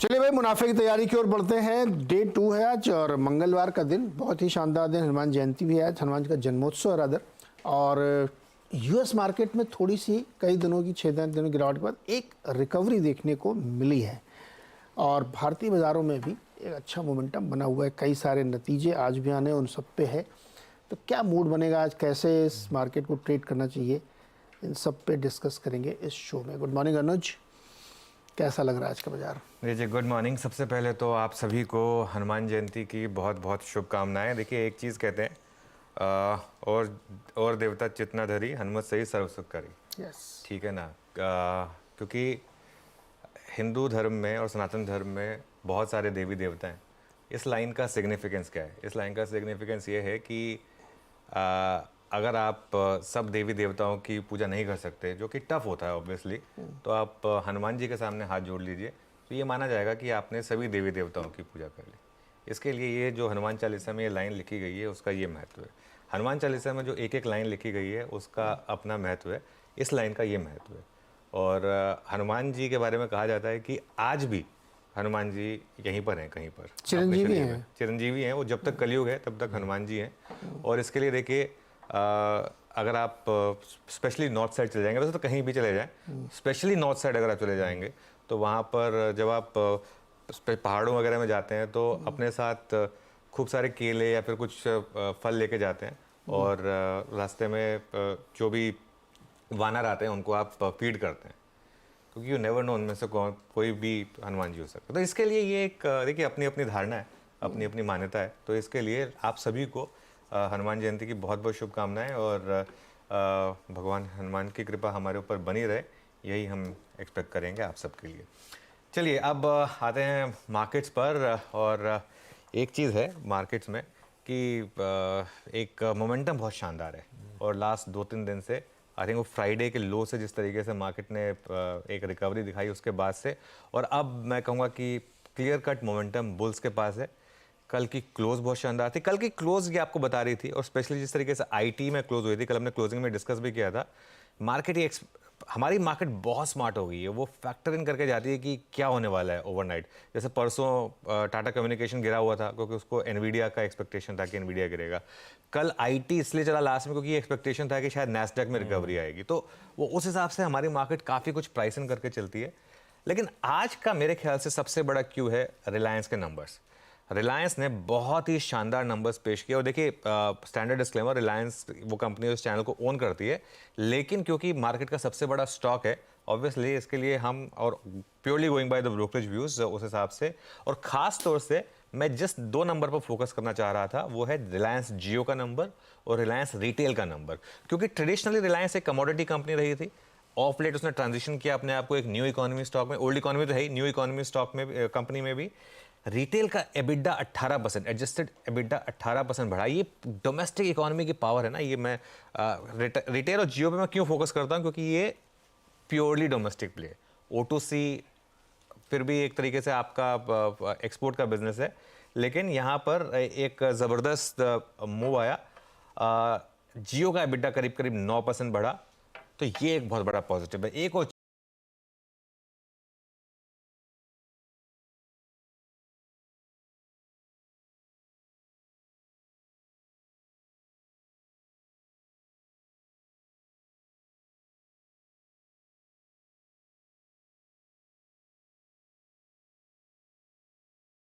चलिए भाई, मुनाफे की तैयारी की ओर बढ़ते हैं। डे 2 है आज और मंगलवार का दिन, बहुत ही शानदार दिन। हनुमान जयंती भी है आज, हनुमान जी का जन्मोत्सव है रादर। और यूएस मार्केट में थोड़ी सी कई दिनों की 6 दिनों की गिरावट के बाद एक रिकवरी देखने को मिली है और भारतीय बाज़ारों में भी एक अच्छा मोमेंटम बना हुआ है। कई सारे नतीजे आज भी आने, उन सब पे है। तो क्या मूड बनेगा आज, कैसे इस मार्केट को ट्रेड करना चाहिए, इन सब पे डिस्कस करेंगे इस शो में। गुड मॉर्निंग अनुज, कैसा लग रहा है आज का बाजार? जी गुड मॉर्निंग। सबसे पहले तो आप सभी को हनुमान जयंती की बहुत बहुत शुभकामनाएं। देखिए, एक चीज़ कहते हैं और देवता चितनाधरी, हनुमत सही सर्व सुख करी। यस। ठीक है ना। क्योंकि हिंदू धर्म में और सनातन धर्म में बहुत सारे देवी देवता हैं। इस लाइन का सिग्निफिकेंस क्या है? इस लाइन का सिग्निफिकेंस ये है कि अगर आप सब देवी देवताओं की पूजा नहीं कर सकते, जो कि टफ होता है ऑब्वियसली, तो आप हनुमान जी के सामने हाथ जोड़ लीजिए, तो ये माना जाएगा कि आपने सभी देवी देवताओं की पूजा कर ली। इसके लिए ये जो हनुमान चालीसा में ये लाइन लिखी गई है, उसका ये महत्व है। हनुमान चालीसा में जो एक एक लाइन लिखी गई है, उसका अपना महत्व है। इस लाइन का ये महत्व है। और हनुमान जी के बारे में कहा जाता है कि आज भी हनुमान जी यहीं पर हैं, कहीं पर चिरंजीवी हैं। चिरंजीवी हैं। वो जब तक कलयुग है तब तक हनुमान जी हैं। और इसके लिए देखिए, अगर आप स्पेशली नॉर्थ साइड चले जाएंगे, वैसे तो कहीं भी चले जाएं, स्पेशली नॉर्थ साइड अगर आप चले जाएंगे तो वहाँ पर जब आप पहाड़ों वगैरह में जाते हैं तो अपने साथ खूब सारे केले या फिर कुछ फल लेके जाते हैं। और रास्ते में जो भी वानर आते हैं उनको आप फीड करते हैं, क्योंकि यू नेवर नो उनमें से कोई भी हनुमान जी हो सकता है। तो इसके लिए ये एक देखिए, अपनी अपनी धारणा है, अपनी अपनी मान्यता है। तो इसके लिए आप सभी को हनुमान जयंती की बहुत बहुत शुभकामनाएं। और भगवान हनुमान की कृपा हमारे ऊपर बनी रहे, यही हम एक्सपेक्ट करेंगे आप सबके लिए। चलिए, अब आते हैं मार्केट्स पर। और एक चीज़ है मार्केट्स में कि एक मोमेंटम बहुत शानदार है। और लास्ट 2-3 दिन से, आई थिंक वो फ्राइडे के लो से जिस तरीके से मार्केट ने एक रिकवरी दिखाई, उसके बाद से, और अब मैं कहूँगा कि क्लियर कट मोमेंटम बुल्स के पास है। कल की क्लोज बहुत शानदार थी। कल की क्लोज ये आपको बता रही थी, और स्पेशली जिस तरीके से आईटी में क्लोज हुई थी, कल हमने क्लोजिंग में डिस्कस भी किया था। मार्केट हमारी मार्केट बहुत स्मार्ट हो गई है। वो फैक्टर इन करके जाती है कि क्या होने वाला है ओवरनाइट। जैसे परसों टाटा कम्युनिकेशन गिरा हुआ था क्योंकि उसको एनवीडिया का एक्सपेक्टेशन था कि एनवीडिया गिरेगा। कल आईटी इसलिए चला लास्ट में क्योंकि ये एक्सपेक्टेशन था कि शायद नैस्डैक में रिकवरी आएगी। तो वो उस हिसाब से हमारी मार्केट काफ़ी कुछ प्राइस इन करके चलती है। लेकिन आज का मेरे ख्याल से सबसे बड़ा क्यू है रिलायंस के नंबर्स। रिलायंस ने बहुत ही शानदार नंबर्स पेश किए। और देखिए, स्टैंडर्ड डिस्क्लेमर, रिलायंस वो कंपनी उस चैनल को ओन करती है, लेकिन क्योंकि मार्केट का सबसे बड़ा स्टॉक है, ऑब्वियसली इसके लिए हम, और purely going by the brokerage views उस हिसाब से, और ख़ास तौर से मैं जिस 2 नंबर पर फोकस करना चाह रहा था वो है रिलायंस जियो का नंबर और रिलायंस रिटेल का नंबर। क्योंकि ट्रेडिशनली रिलायंस एक कमोडिटी कंपनी रही थी। ऑफ लेट उसने ट्रांजिशन किया अपने आप को एक न्यू इकोनॉमी स्टॉक में। ओल्ड इकोनॉमी तो है ही, न्यू इकोनॉमी स्टॉक में, कंपनी में भी। रिटेल का एबिडा 18%, एडजस्टेड एबिडा 18% बढ़ा। ये डोमेस्टिक इकोनॉमी की पावर है ना। ये मैं रिटेल और जियो पे मैं क्यों फोकस करता हूँ, क्योंकि ये प्योरली डोमेस्टिक प्ले। O2C फिर भी एक तरीके से आपका एक्सपोर्ट का बिजनेस है, लेकिन यहाँ पर एक ज़बरदस्त मूव आया। जियो का एबिडा करीब करीब 9% बढ़ा, तो ये एक बहुत बड़ा पॉजिटिव है। एक और